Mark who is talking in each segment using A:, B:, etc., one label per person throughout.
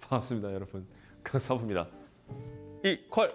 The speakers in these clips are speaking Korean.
A: 반갑습니다 여러분, 강사부입니다. 이퀄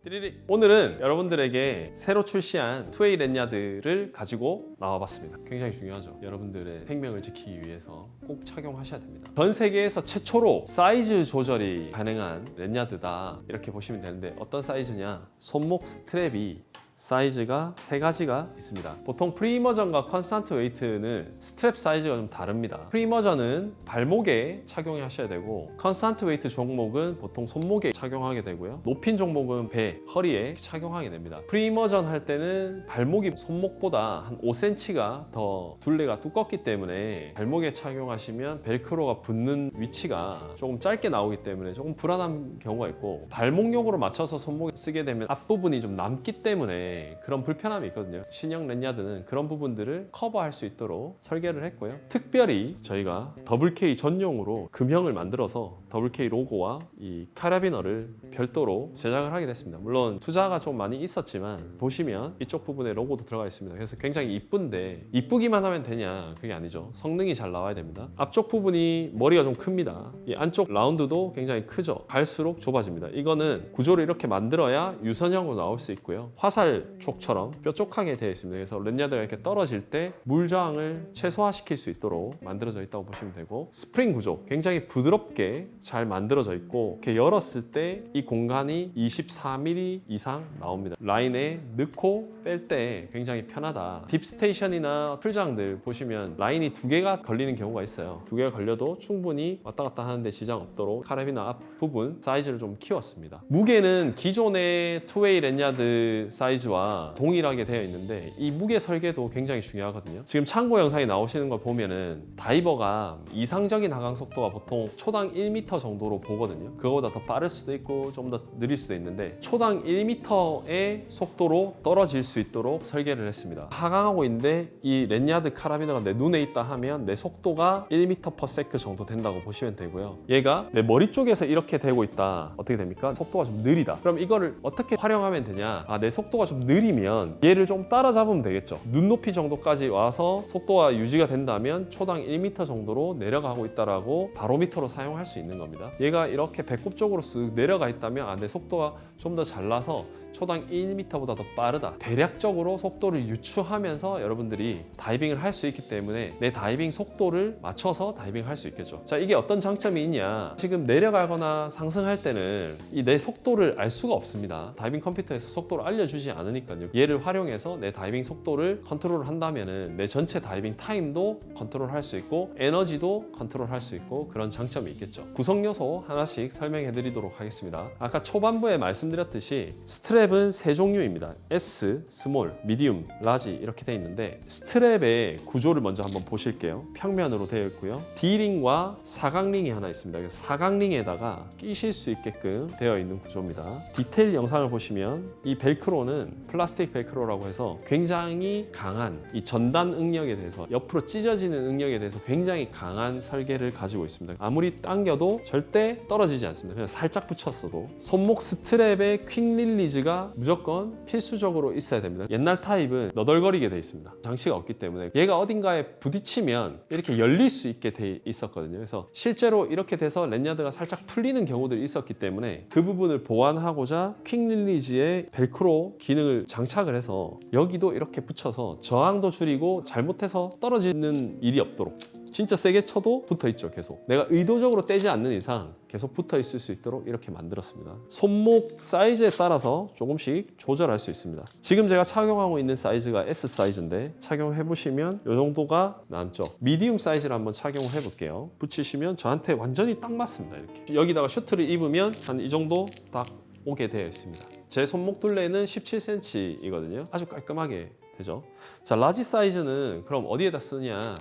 A: 띠리리. 오늘은 여러분들에게 새로 출시한 투웨이 랜야드를 가지고 나와봤습니다. 굉장히 중요하죠. 여러분들의 생명을 지키기 위해서 꼭 착용하셔야 됩니다. 전 세계에서 최초로 사이즈 조절이 가능한 랜야드다 이렇게 보시면 되는데, 어떤 사이즈냐, 손목 스트랩이 사이즈가 3가지가 있습니다. 보통 프리머전과 컨스탄트 웨이트는 스트랩 사이즈가 좀 다릅니다. 프리머전은 발목에 착용하셔야 되고, 컨스탄트 웨이트 종목은 보통 손목에 착용하게 되고요. 높인 종목은 배, 허리에 착용하게 됩니다. 프리머전 할 때는 발목이 손목보다 한 5cm가 더 둘레가 두껍기 때문에 발목에 착용하시면 벨크로가 붙는 위치가 조금 짧게 나오기 때문에 조금 불안한 경우가 있고, 발목용으로 맞춰서 손목에 쓰게 되면 앞부분이 좀 남기 때문에 그런 불편함이 있거든요. 신형 랜야드는 그런 부분들을 커버할 수 있도록 설계를 했고요. 특별히 저희가 더블K 전용으로 금형을 만들어서 더블K 로고와 이 카라비너를 별도로 제작을 하게 됐습니다. 물론 투자가 좀 많이 있었지만 보시면 이쪽 부분에 로고도 들어가 있습니다. 그래서 굉장히 이쁜데, 이쁘기만 하면 되냐, 그게 아니죠. 성능이 잘 나와야 됩니다. 앞쪽 부분이 머리가 좀 큽니다. 이 안쪽 라운드도 굉장히 크죠. 갈수록 좁아집니다. 이거는 구조를 이렇게 만들어야 유선형으로 나올 수 있고요. 화살 촉처럼 뾰족하게 되어 있습니다. 그래서 랜야드가 이렇게 떨어질 때 물 저항을 최소화시킬 수 있도록 만들어져 있다고 보시면 되고, 스프링 구조 굉장히 부드럽게 잘 만들어져 있고, 이렇게 열었을 때 이 공간이 24mm 이상 나옵니다. 라인에 넣고 뺄 때 굉장히 편하다. 딥스테이션이나 풀장들 보시면 라인이 2개가 걸리는 경우가 있어요. 2개가 걸려도 충분히 왔다 갔다 하는데 지장 없도록 카라비너 앞부분 사이즈를 좀 키웠습니다. 무게는 기존의 투웨이 랜야드 사이즈와 동일하게 되어 있는데, 이 무게 설계도 굉장히 중요하거든요. 지금 참고 영상에 나오시는 걸 보면은 다이버가 이상적인 하강 속도가 보통 초당 1m 정도로 보거든요. 그거보다 더 빠를 수도 있고 좀 더 느릴 수도 있는데, 초당 1m의 속도로 떨어질 수 있도록 설계를 했습니다. 하강하고 있는데 이 랜야드 카라비너가 내 눈에 있다 하면 내 속도가 1m/s 정도 된다고 보시면 되고요. 얘가 내 머리 쪽에서 이렇게 되고 있다. 어떻게 됩니까? 속도가 좀 느리다. 그럼 이거를 어떻게 활용하면 되냐? 내 속도가 좀 느리면 얘를 좀 따라잡으면 되겠죠. 눈높이 정도까지 와서 속도가 유지가 된다면 초당 1m 정도로 내려가고 있다라고 바로미터로 사용할 수 있는 겁니다. 얘가 이렇게 배꼽 쪽으로 쓱 내려가 있다면 내 속도가 좀 더 잘 나서 초당 1m보다 더 빠르다. 대략적으로 속도를 유추하면서 여러분들이 다이빙을 할 수 있기 때문에 내 다이빙 속도를 맞춰서 다이빙 할 수 있겠죠. 자, 이게 어떤 장점이 있냐, 지금 내려가거나 상승할 때는 이 내 속도를 알 수가 없습니다. 다이빙 컴퓨터에서 속도를 알려주지 않으니까요. 얘를 활용해서 내 다이빙 속도를 컨트롤을 한다면은 내 전체 다이빙 타임도 컨트롤 할 수 있고 에너지도 컨트롤 할 수 있고, 그런 장점이 있겠죠. 구성 요소 하나씩 설명해 드리도록 하겠습니다. 아까 초반부에 말씀드렸듯이 스트랩은 3종류입니다. S, 스몰, 미디움, 라지 이렇게 되어 있는데, 스트랩의 구조를 먼저 한번 보실게요. 평면으로 되어 있고요. D링과 사각링이 하나 있습니다. 그래서 사각링에다가 끼실 수 있게끔 되어 있는 구조입니다. 디테일 영상을 보시면 이 벨크로는 플라스틱 벨크로라고 해서 굉장히 강한 이 전단 응력에 대해서, 옆으로 찢어지는 응력에 대해서 굉장히 강한 설계를 가지고 있습니다. 아무리 당겨도 절대 떨어지지 않습니다. 그냥 살짝 붙였어도. 손목 스트랩의 퀵 릴리즈가 무조건 필수적으로 있어야 됩니다. 옛날 타입은 너덜거리게 돼 있습니다. 장치가 없기 때문에 얘가 어딘가에 부딪히면 이렇게 열릴 수 있게 돼 있었거든요. 그래서 실제로 이렇게 돼서 랜야드가 살짝 풀리는 경우들이 있었기 때문에 그 부분을 보완하고자 퀵 릴리즈의 벨크로 기능을 장착을 해서 여기도 이렇게 붙여서 저항도 줄이고 잘못해서 떨어지는 일이 없도록, 진짜 세게 쳐도 붙어 있죠. 계속 내가 의도적으로 떼지 않는 이상 계속 붙어 있을 수 있도록 이렇게 만들었습니다. 손목 사이즈에 따라서 조금씩 조절할 수 있습니다. 지금 제가 착용하고 있는 사이즈가 S 사이즈인데, 착용해 보시면 이 정도가 남죠. 미디움 사이즈를 한번 착용을 해 볼게요. 붙이시면 저한테 완전히 딱 맞습니다. 이렇게 여기다가 슈트를 입으면 한 이 정도 딱 오게 되어 있습니다. 제 손목 둘레는 17cm이거든요. 아주 깔끔하게 되죠. 자, 라지 사이즈는 그럼 어디에다 쓰냐?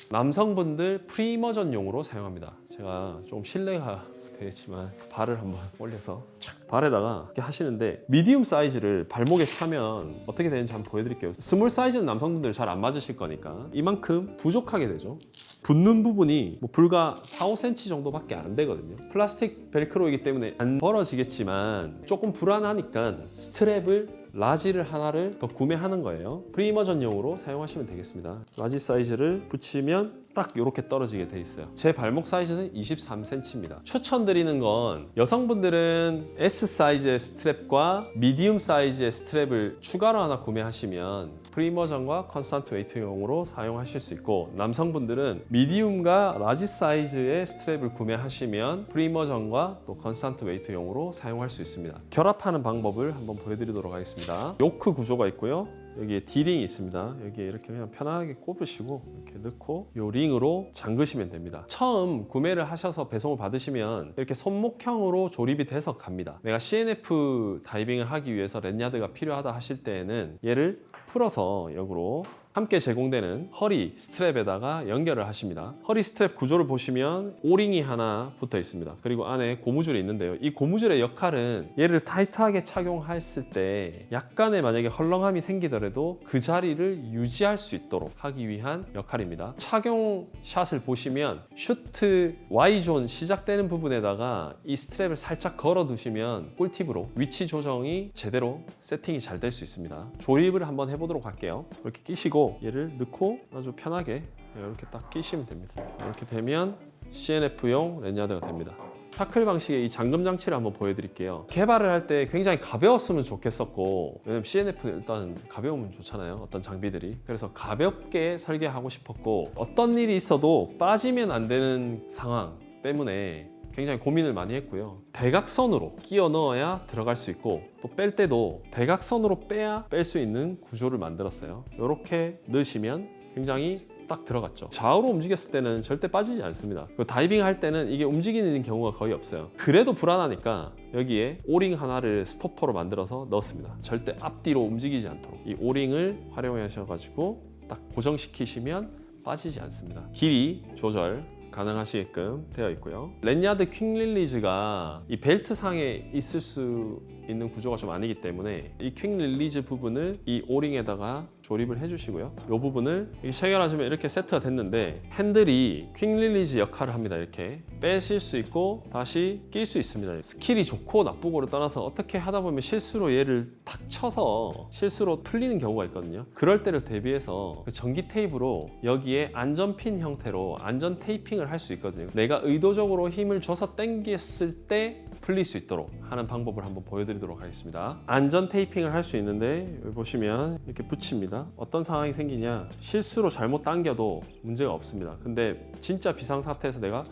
A: 남성분들 프리머전용으로 사용합니다. 제가 좀 실례가 되겠지만 발을 한번 올려서 발에다가 이렇게 하시는데, 미디움 사이즈를 발목에 차면 어떻게 되는지 한번 보여드릴게요. 스몰 사이즈는 남성분들 잘 안 맞으실 거니까 이만큼 부족하게 되죠. 붙는 부분이 불과 4, 5cm 정도밖에 안 되거든요. 플라스틱 벨크로이기 때문에 안 벌어지겠지만 조금 불안하니까 스트랩을 라지를 하나를 더 구매하는 거예요. 프리머전용으로 사용하시면 되겠습니다. 라지 사이즈를 붙이면 딱 이렇게 떨어지게 돼 있어요. 제 발목 사이즈는 23cm입니다. 추천드리는 건 여성분들은 S 사이즈의 스트랩과 미디움 사이즈의 스트랩을 추가로 하나 구매하시면 프리머전과 컨스턴트 웨이트용으로 사용하실 수 있고, 남성분들은 미디움과 라지 사이즈의 스트랩을 구매하시면 프리머전과 또 컨스턴트 웨이트용으로 사용할 수 있습니다. 결합하는 방법을 한번 보여드리도록 하겠습니다. 요크 구조가 있고요. 여기에 D링이 있습니다. 여기에 이렇게 그냥 편하게 꼽으시고 이렇게 넣고 요 링으로 잠그시면 됩니다. 처음 구매를 하셔서 배송을 받으시면 이렇게 손목형으로 조립이 돼서 갑니다. 내가 CNF 다이빙을 하기 위해서 렛야드가 필요하다 하실 때에는 얘를 풀어서 역으로 함께 제공되는 허리 스트랩에다가 연결을 하십니다. 허리 스트랩 구조를 보시면 오링이 하나 붙어 있습니다. 그리고 안에 고무줄이 있는데요. 이 고무줄의 역할은 얘를 타이트하게 착용했을 때 약간의 만약에 헐렁함이 생기더라도 그 자리를 유지할 수 있도록 하기 위한 역할입니다. 착용 샷을 보시면 슈트 Y존 시작되는 부분에다가 이 스트랩을 살짝 걸어 두시면 꿀팁으로 위치 조정이 제대로 세팅이 잘 될 수 있습니다. 조립을 한번 해보도록 할게요. 이렇게 끼시고 얘를 넣고 아주 편하게 이렇게 딱 끼시면 됩니다. 이렇게 되면 CNF용 렛야드가 됩니다. 타클 방식의 이 잠금 장치를 한번 보여드릴게요. 개발을 할 때 굉장히 가벼웠으면 좋겠었고, 왜냐면 CNF는 일단 가벼우면 좋잖아요, 어떤 장비들이. 그래서 가볍게 설계하고 싶었고, 어떤 일이 있어도 빠지면 안 되는 상황 때문에 굉장히 고민을 많이 했고요. 대각선으로 끼워 넣어야 들어갈 수 있고, 또 뺄 때도 대각선으로 빼야 뺄 수 있는 구조를 만들었어요. 이렇게 넣으시면 굉장히 딱 들어갔죠. 좌우로 움직였을 때는 절대 빠지지 않습니다. 다이빙 할 때는 이게 움직이는 경우가 거의 없어요. 그래도 불안하니까 여기에 오링 하나를 스토퍼로 만들어서 넣었습니다. 절대 앞뒤로 움직이지 않도록 이 오링을 활용하셔가지고 딱 고정시키시면 빠지지 않습니다. 길이 조절 가능하시게끔 되어 있고요. 렛야드 퀵 릴리즈가 이 벨트 상에 있을 수 있는 구조가 좀 아니기 때문에 이 퀵 릴리즈 부분을 이 오링에다가 조립을 해주시고요. 이 부분을 체결하시면 이렇게 세트가 됐는데, 핸들이 퀵 릴리즈 역할을 합니다. 이렇게 빼실 수 있고 다시 낄 수 있습니다. 스킬이 좋고 나쁘고를 떠나서 어떻게 하다 보면 실수로 얘를 탁 쳐서 실수로 풀리는 경우가 있거든요. 그럴 때를 대비해서 그 전기 테이프로 여기에 안전핀 형태로 안전 테이핑을 할 수 있거든요. 내가 의도적으로 힘을 줘서 당겼을 때 풀릴 수 있도록 하는 방법을 한번 보여드리도록 하겠습니다. 안전 테이핑을 할 수 있는데 여기 보시면 이렇게 붙입니다. 어떤 상황이 생기냐, 실수로 잘못 당겨도 문제가 없습니다. 근데 진짜 비상사태에서 내가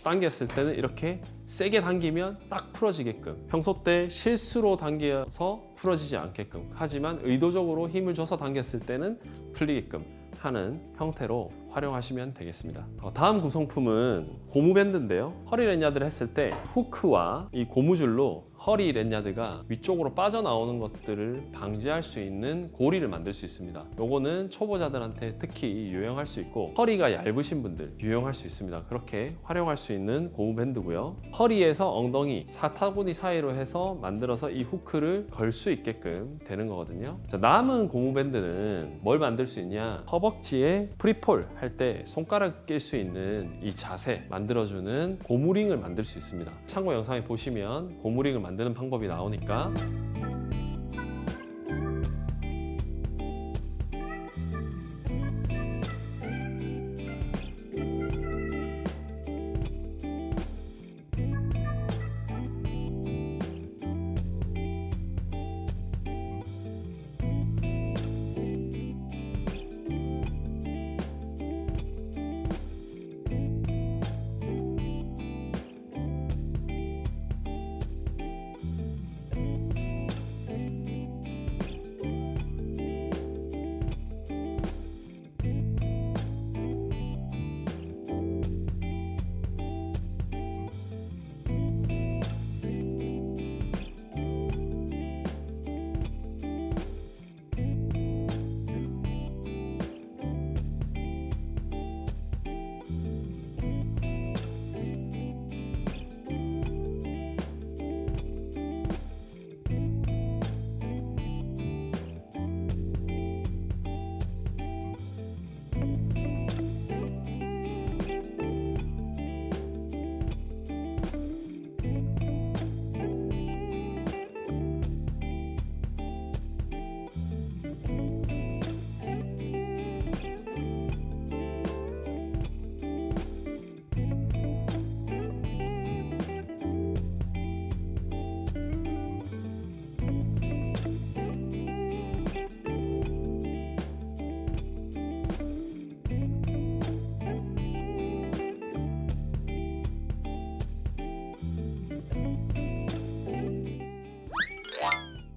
A: 당겼을 때는 이렇게 세게 당기면 딱 풀어지게끔, 평소 때 실수로 당겨서 풀어지지 않게끔, 하지만 의도적으로 힘을 줘서 당겼을 때는 풀리게끔 하는 형태로 활용하시면 되겠습니다. 다음 구성품은 고무밴드인데요. 허리 렛야드를 했을 때 후크와 이 고무줄로 허리 렛야드가 위쪽으로 빠져나오는 것들을 방지할 수 있는 고리를 만들 수 있습니다. 요거는 초보자들한테 특히 유용할 수 있고, 허리가 얇으신 분들 유용할 수 있습니다. 그렇게 활용할 수 있는 고무밴드고요. 허리에서 엉덩이 사타구니 사이로 해서 만들어서 이 후크를 걸 수 있게끔 되는 거거든요. 자, 남은 고무밴드는 뭘 만들 수 있냐, 허벅지에 프리폴 할 때 손가락 낄 수 있는 이 자세 만들어주는 고무링을 만들 수 있습니다. 참고 영상에 보시면 고무링을 만드는 방법이 나오니까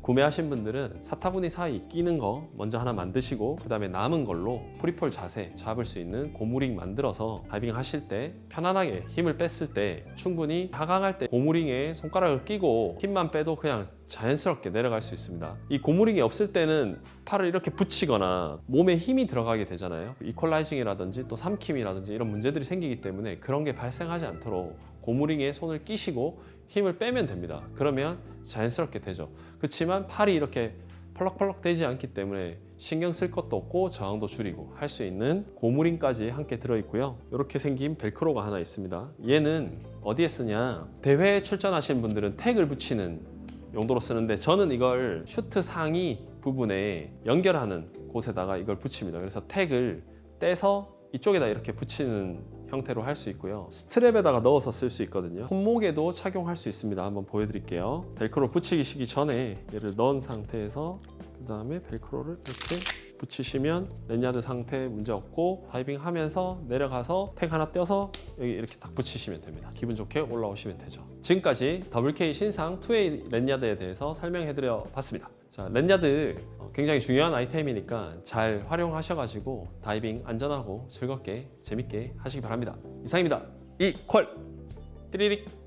A: 구매하신 분들은 사타구니 사이 끼는 거 먼저 하나 만드시고 그 다음에 남은 걸로 프리폴 자세 잡을 수 있는 고무링 만들어서 다이빙 하실 때 편안하게 힘을 뺐을 때 충분히 하강할 때 고무링에 손가락을 끼고 힘만 빼도 그냥 자연스럽게 내려갈 수 있습니다. 이 고무링이 없을 때는 팔을 이렇게 붙이거나 몸에 힘이 들어가게 되잖아요. 이퀄라이징이라든지 또 삼킴이라든지 이런 문제들이 생기기 때문에 그런 게 발생하지 않도록 고무링에 손을 끼시고 힘을 빼면 됩니다. 그러면 자연스럽게 되죠. 그렇지만 팔이 이렇게 펄럭펄럭 되지 않기 때문에 신경 쓸 것도 없고 저항도 줄이고 할 수 있는 고무링까지 함께 들어있고요. 이렇게 생긴 벨크로가 하나 있습니다. 얘는 어디에 쓰냐, 대회에 출전하시는 분들은 태그를 붙이는 용도로 쓰는데 저는 이걸 슈트 상의 부분에 연결하는 곳에다가 이걸 붙입니다. 그래서 태그를 떼서 이쪽에다 이렇게 붙이는 형태로 할 수 있고요. 스트랩에다가 넣어서 쓸 수 있거든요. 손목에도 착용할 수 있습니다. 한번 보여드릴게요. 벨크로 붙이기 전에 얘를 넣은 상태에서 그 다음에 벨크로를 이렇게 붙이시면 랜야드 상태 문제 없고 다이빙 하면서 내려가서 택 하나 떼서 여기 이렇게 딱 붙이시면 됩니다. 기분 좋게 올라오시면 되죠. 지금까지 WK 신상 투웨이 랜야드에 대해서 설명해드려 봤습니다. 자, 랜야드 굉장히 중요한 아이템이니까 잘 활용하셔가지고 다이빙 안전하고 즐겁게 재밌게 하시기 바랍니다. 이상입니다. 이퀄 띠리릭.